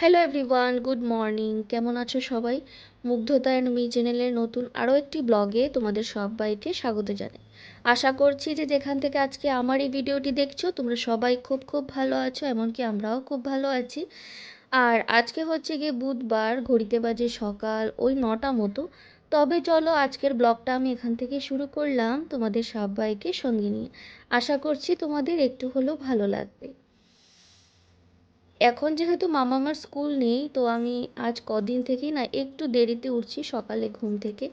Hello everyone, good morning. কেমন আছো সবাই? মুগ্ধতা অ্যান্ড মি চ্যানেলের নতুন আরও একটি ব্লগে তোমাদের সবাইকে স্বাগত জানাই। আশা করছি যে যেখান থেকে আজকে আমার এই ভিডিওটি দেখছো তোমরা সবাই খুব খুব ভালো আছো, এমনকি আমরাও খুব ভালো আছি। আর আজকে হচ্ছে গিয়ে বুধবার, ঘড়িতে বাজে সকাল ওই 9টা মতো। তবে চলো আজকের ব্লগটা আমি এখান থেকে শুরু করলাম তোমাদের সবাইকে সঙ্গে নিয়ে। আশা করছি তোমাদের একটু হলেও ভালো লাগবে। এখন যেহেতু মামার স্কুল নেই, তো আমি আজ কদিন থেকেই না একটু দেরিতে উঠছি সকালে ঘুম থেকে।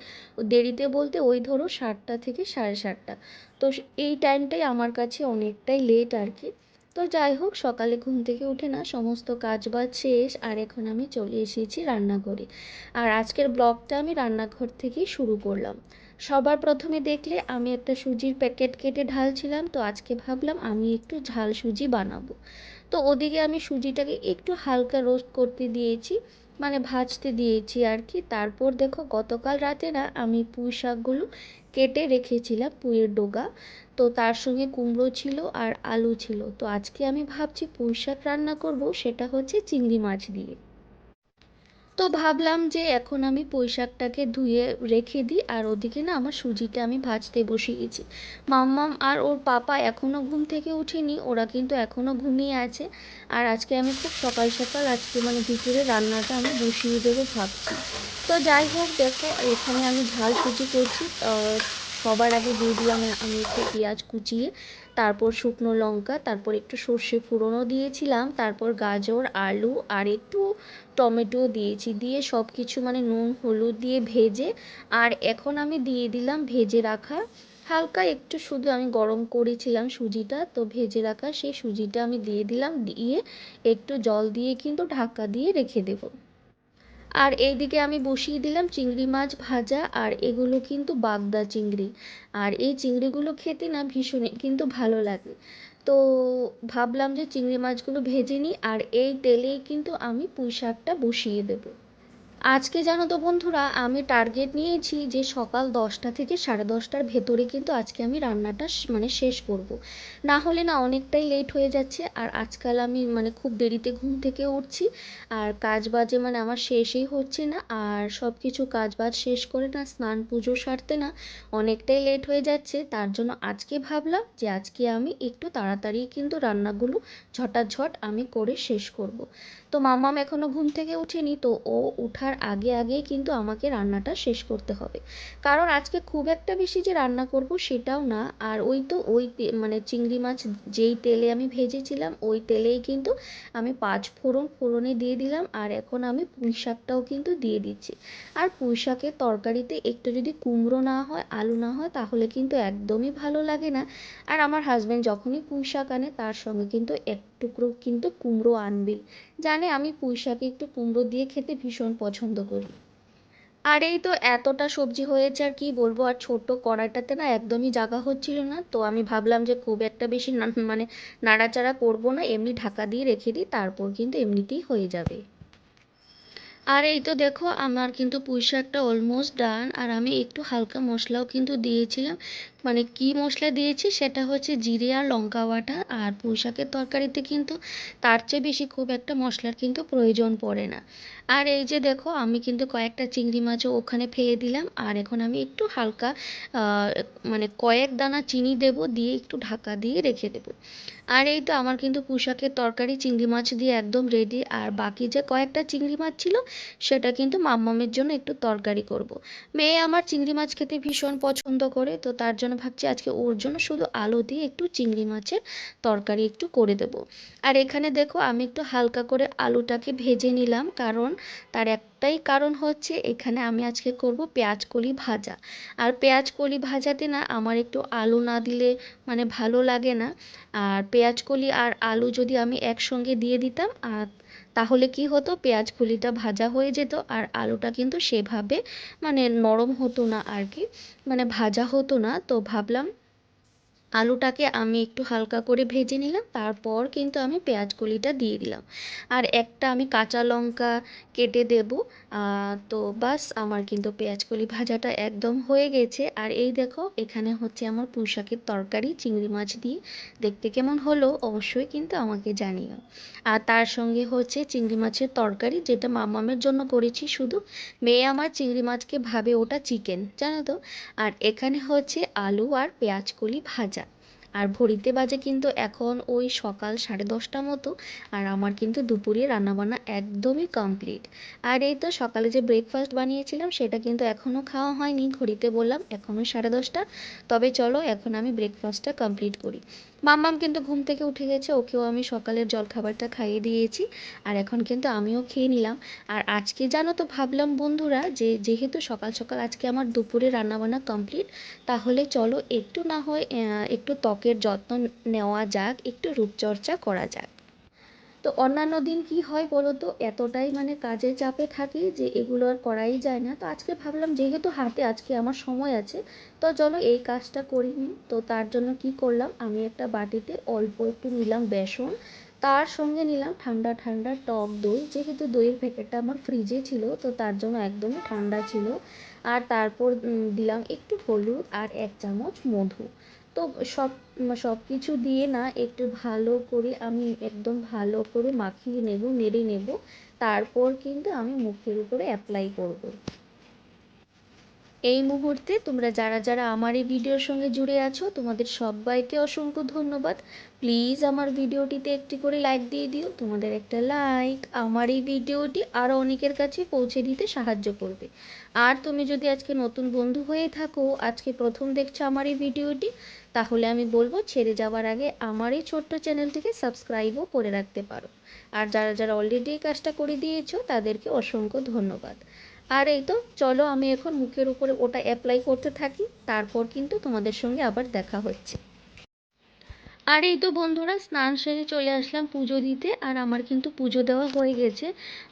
দেরিতে বলতে ওই ধরো 7টা থেকে 7:30। তো এই টাইমটাই আমার কাছে অনেকটাই লেট আর কি। তো যাই হোক, সকালে ঘুম থেকে উঠে না সমস্ত কাজ বাজ শেষ, আর এখন আমি চলে এসেছি রান্নাঘরে। আর আজকের ব্লগটা আমি রান্নাঘর থেকেই শুরু করলাম। সবার প্রথমে দেখলে আমি একটা সুজির প্যাকেট কেটে ঢালছিলাম, তো আজকে ভাবলাম আমি একটু ঝাল সুজি বানাবো। তো ওদিকে আমি সুজিটাকে একটু হালকা রোস্ট করতে দিয়েছি, মানে ভাজতে দিয়েছি আর কি। তারপর দেখো, গতকাল রাতে না আমি পুঁই শাকগুলো কেটে রেখেছিলাম, পুঁইয়ের ডগা। তো তার সঙ্গে কুমড়ো ছিল আর আলু ছিল। তো আজকে আমি ভাবছি পুঁই শাক রান্না করব, সেটা হচ্ছে চিংড়ি মাছ দিয়ে। তো ভাবলাম যে এখন আমি পুঁই শাকটাকে ধুয়ে রেখে দিই, আর ওদিকে না আমার সুজিটা আমি ভাজতে বসিয়েছি। মাম্মাম আর ওর পাপা এখনও ঘুম থেকে উঠেনি, ওরা কিন্তু এখনও ঘুমিয়ে আছে। আর আজকে আমি খুব সকাল সকাল আজকে মানে দুপুরে রান্নাটা আমি বসিয়ে দেবো ভাবছি। তো যাই হোক, দেখো এখানে আমি ঝাল সুজি করছি। সবার আগে দিয়ে দিলাম আমি একটু পেঁয়াজ কুচিয়ে, তারপর শুকনো লঙ্কা, তারপর একটু সর্ষে ফোড়নও দিয়েছিলাম, তারপর গাজর, আলু আর একটু টমেটো দিয়েছি, দিয়ে সব কিছু মানে নুন হলুদ দিয়ে ভেজে। আর এখন আমি দিয়ে দিলাম ভেজে রাখা, হালকা একটু শুধু আমি গরম করেছিলাম সুজিটা, তো ভেজে রাখা সেই সুজিটা আমি দিয়ে দিলাম, দিয়ে একটু জল দিয়ে কিন্তু ঢাকা দিয়ে রেখে দেবো। আর এইদিকে আমি বসিয়ে দিলাম চিংড়ি মাছ ভাজা, আর এগুলো কিন্তু বাগদা চিংড়ি। আর এই চিংড়িগুলো খেতে না ভীষণই কিন্তু ভালো লাগে। তো ভাবলাম যে চিংড়ি মাছগুলো ভেজে নিই, আর এই তেলেই কিন্তু আমি পুঁই শাকটা বসিয়ে দেবো। আজকে জানো তো বন্ধুরা, আমি টার্গেট নিয়েছি যে সকাল 10টা থেকে 10:30টার ভেতরে কিন্তু আজকে আমি রান্নাটা মানে শেষ করব। না হলে না অনেকটাই লেট হয়ে যাচ্ছে, আর আজকাল আমি মানে খুব দেরিতে ঘুম থেকে উঠছি। আর কাজ বাজে মানে আমার শেষই হচ্ছে না, আর সব কিছু কাজ বাজ শেষ করে না স্নান পুজো সারতে না অনেকটাই লেট হয়ে যাচ্ছে। তার জন্য আজকে ভাবলাম যে আজকে আমি একটু তাড়াতাড়ি কিন্তু রান্নাগুলো ঝটাঝট আমি করে শেষ করব। তো মাম্মাম এখনও ঘুম থেকে ওঠেনি, তো ও ওঠার আগে আগেই কিন্তু আমাকে রান্নাটা শেষ করতে হবে। কারণ আজকে খুব একটা বেশি যে রান্না করব সেটাও না। আর ওই তো মানে চিংড়ি মাছ যেই তেলে আমি ভেজেছিলাম ওই তেলেই কিন্তু আমি 5 ফোড়নে দিয়ে দিলাম, আর এখন আমি পুঁই শাকটাও কিন্তু দিয়ে দিচ্ছি। আর পুঁই শাকের তরকারিতে একটু যদি কুমড়ো না হয়, আলু না হয়, তাহলে কিন্তু একদমই ভালো লাগে না। আর আমার হাজব্যান্ড যখনই পুঁই শাক আনে তার সঙ্গে কিন্তু এক টুকরো কিন্তু কুমড়ো আনবেই। জানে আমি পুঁই শাকে একটু কুমড়ো দিয়ে খেতে ভীষণ পছন্দ করি। আর এই তো এতটা সবজি হয়েছে, আর কি বলবো, আর ছোট কড়াইটাতে না একদমই জায়গা হচ্ছিল না, তো আমি ভাবলাম যে খুব একটা বেশি মানে নাড়াচাড়া করব না, এমনি ঢাকা দিয়ে রেখে দিই, তারপর কিন্তু এমনিতেই হয়ে যাবে। আর এই তো দেখো আমার কিন্তু পুঁই শাকটা অলমোস্ট ডান, আর আমি একটু হালকা মশলাও কিন্তু দিয়েছিলাম। মানে কি মশলা দিয়েছি সেটা হচ্ছে জিরে আর লঙ্কা বাটা। আর পুঁই শাকের তরকারিতে কিন্তু তার চেয়ে বেশি খুব একটা মশলার কিন্তু প্রয়োজন পড়ে না। আর এই যে দেখো আমি কিন্তু কয়েকটা চিংড়ি মাছও ওখানে ফেলে দিলাম, আর এখন আমি একটু হালকা আহ, মানে কয়েক দানা চিনি দেব, দিয়ে একটু ঢাকা দিয়ে রেখে দেবো। আর এই তো আমার কিন্তু পুঁই শাকের তরকারি চিংড়ি মাছ দিয়ে একদম রেডি। আর বাকি যে কয়েকটা চিংড়ি মাছ ছিল সেটা কিন্তু মাম্মামের জন্য একটু তরকারি করব। মেয়ে আমার চিংড়ি মাছ খেতে ভীষণ পছন্দ করে, তো তার জন্য ভাবছি আজকে ওর জন্য শুধু আলু দিয়ে একটু চিংড়ি মাছের তরকারি একটু করে দেব। আর এখানে দেখো আমি একটু হালকা করে আলুটাকে ভেজে নিলাম, কারণ তার একটাই কারণ হচ্ছে এখানে আমি আজকে করব পেঁয়াজ কলি ভাজা। আর পেঁয়াজ কলি ভাজাতে না আমার একটু আলু না দিলে মানে ভালো লাগে না। আর পেঁয়াজ কলি আর আলু যদি আমি একসঙ্গে দিয়ে দিতাম, আর তাহলে কি হতো, পেঁয়াজ কলিটা ভাজা হয়ে যেত, আর আলুটা কিন্তু সেভাবে মানে নরম হতো না আর কি, মানে ভাজা হতো না। তো ভাবলাম আলুটাকে আমি একটু হালকা করে ভেজে নিলাম, তারপর কিন্তু আমি পেঁয়াজ কলিটা দিয়ে দিলাম, আর একটা আমি কাঁচা লঙ্কা কেটে দেব। তো বাস আমার কিন্তু পেঁয়াজ কলি ভাজাটা একদম হয়ে গেছে। আর এই দেখো এখানে হচ্ছে আমার পুঁই শাকের তরকারি চিংড়ি মাছ দিয়ে। দেখতে কেমন হলো অবশ্যই কিন্তু আমাকে জানিও। আর তার সঙ্গে হচ্ছে চিংড়ি মাছের তরকারি, যেটা মামামের জন্য করেছি শুধু। মেয়ে আমার চিংড়ি মাছকে ভাবে ওটা চিকেন, জানো তো। আর এখানে হচ্ছে আলু আর পেঁয়াজ কলি ভাজা। আর ঘড়িতে বাজে কিন্তু এখন ওই সকাল 10:30 মতো। আর আমার কিন্তু দুপুরে রান্নাবান্না একদমই কমপ্লিট। আর এই তো সকালে যে ব্রেকফাস্ট বানিয়েছিলাম সেটা কিন্তু এখনও খাওয়া হয়নি, ঘড়িতে বললাম এখনও 10:30। তবে চলো এখন আমি ব্রেকফাস্টটা কমপ্লিট করি। মাম্মাম কিন্তু ঘুম থেকে উঠে গেছে, ওকেও আমি সকালের জলখাবারটা খাইয়ে দিয়েছি। আর এখন কিন্তু আমিও খেয়ে নিলাম। আর আজকে জানো তো ভাবলাম বন্ধুরা, যে যেহেতু সকাল সকাল আজকে আমার দুপুরে রান্নাবান্না কমপ্লিট, তাহলে চলো একটু না হয় একটু ত্বকের যত্ন নেওয়া যাক, একটু রূপচর্চা করা যাক। তো অন্যান্য দিন কি হয় বলো তো, এতটাই মানে কাজের চাপে থাকি যে এগুলো আর করাই যায় না। তো আজকে ভাবলাম যেহেতু হাতে আজকে আমার সময় আছে, তো চলো এই কাজটা করি নি। তো তার জন্য কি করলাম, আমি একটা বাটিতে অল্প একটু নিলাম বেসন, তার সঙ্গে নিলাম ঠান্ডা ঠান্ডা টক দই, যেহেতু দইয়ের প্যাকেটটা আমার ফ্রিজে ছিল তো তার জন্য একদমই ঠান্ডা ছিল। আর তারপর দিলাম একটু হলুদ আর 1 চামচ মধু। তো সব সব কিছু দিয়ে না একটু ভালো করে আমি একদম ভালো করে মাখিয়ে নেব, নেড়ে নেব। তারপর কিন্তু আমি মুখের উপরে অ্যাপ্লাই করব। এই মুহূর্তে তোমরা যারা যারা আমার এই ভিডিওর সঙ্গে জুড়ে আছো, তোমাদের সবাইকে অসংখ্য ধন্যবাদ। প্লিজ আমার ভিডিওটিতে একটি করে লাইক দিয়ে দিও। তোমাদের একটা লাইক আমার এই ভিডিওটি আরও অনেকের কাছে পৌঁছে দিতে সাহায্য করবে। আর তুমি যদি আজকে নতুন বন্ধু হয়ে থাকো, আজকে প্রথম দেখছো আমার এই ভিডিওটি, তাহলে আমি বলবো ছেড়ে যাওয়ার আগে আমার এই ছোট্ট চ্যানেলটিকে সাবস্ক্রাইবও করে রাখতে পারো। আর যারা যারা অলরেডি এই কাজটা করে দিয়েছো তাদেরকে অসংখ্য ধন্যবাদ। আর এই তো চলো আমি এখন মুখের উপরে ওটা অ্যাপ্লাই করতে থাকি, তারপর কিন্তু তোমাদের সঙ্গে আবার দেখা হচ্ছে। আর এই তো বন্ধুরা স্নান সেরে চলে আসলাম পুজো দিতে, আর আমার কিন্তু পুজো দেওয়া হয়ে গেছে।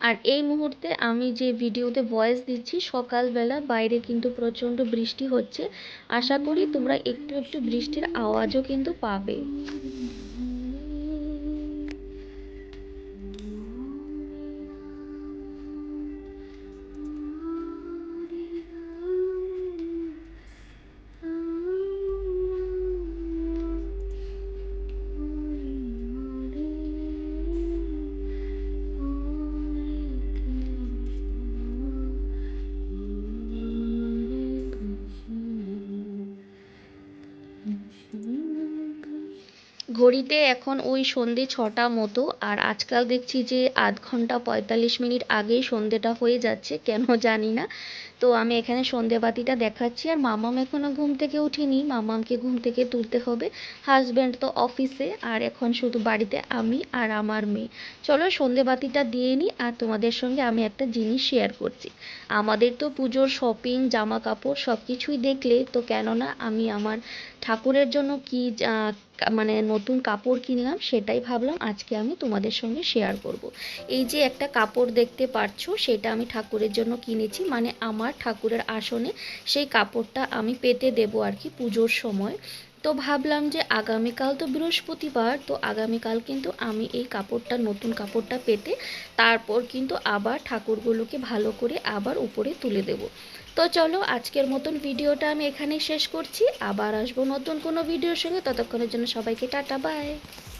আর এই মুহূর্তে আমি যে ভিডিওতে ভয়েস দিচ্ছি, সকালবেলা বাইরে কিন্তু প্রচণ্ড বৃষ্টি হচ্ছে। আশা করি তোমরা একটু একটু বৃষ্টির আওয়াজও কিন্তু পাবে। ঘড়িতে এখন ওই সন্ধে 6টা মতো। আর আজকাল দেখছি যে আধ ঘন্টা 45 মিনিট আগেই সন্ধেটা হয়ে যাচ্ছে, কেন জানি না। তো আমি এখানে সন্ধেবাতিটা দেখাচ্ছি, আর মামাম এখনও ঘুম থেকে উঠিনি, মামামকে ঘুম থেকে তুলতে হবে। হাজব্যান্ড তো অফিসে, আর এখন শুধু বাড়িতে আমি আর আমার মেয়ে। চলো সন্ধেবাতিটা দিয়ে নিই, আর তোমাদের সঙ্গে আমি একটা জিনিস শেয়ার করছি। আমাদের তো পুজোর শপিং জামা কাপড় সব কিছুই দেখলে, তো কেননা আমি আমার ঠাকুরের জন্য কি মানে নতুন কাপড় কিনলাম সেটাই ভাবলাম আজকে আমি তোমাদের সঙ্গে শেয়ার করব। এই যে একটা কাপড় দেখতে পাচ্ছ, সেটা আমি ঠাকুরের জন্য কিনেছি, মানে আমার ঠাকুরের আসনে সেই কাপড়টা আমি পেতে দেব আর কি পুজোর সময়। তো ভাবলাম যে আগামীকাল তো বৃহস্পতিবার, তো আগামীকাল কিন্তু আমি এই কাপড়টা নতুন কাপড়টা পেতে তারপর কিন্তু আবার ঠাকুরগুলোকে ভালো করে আবার উপরে তুলে দেব। তো চলো আজকের মতন ভিডিওটা আমি এখানেই শেষ করছি, আবার আসবো নতুন কোনো ভিডিওর সঙ্গে। ততক্ষণের জন্য সবাইকে টাটা বাই।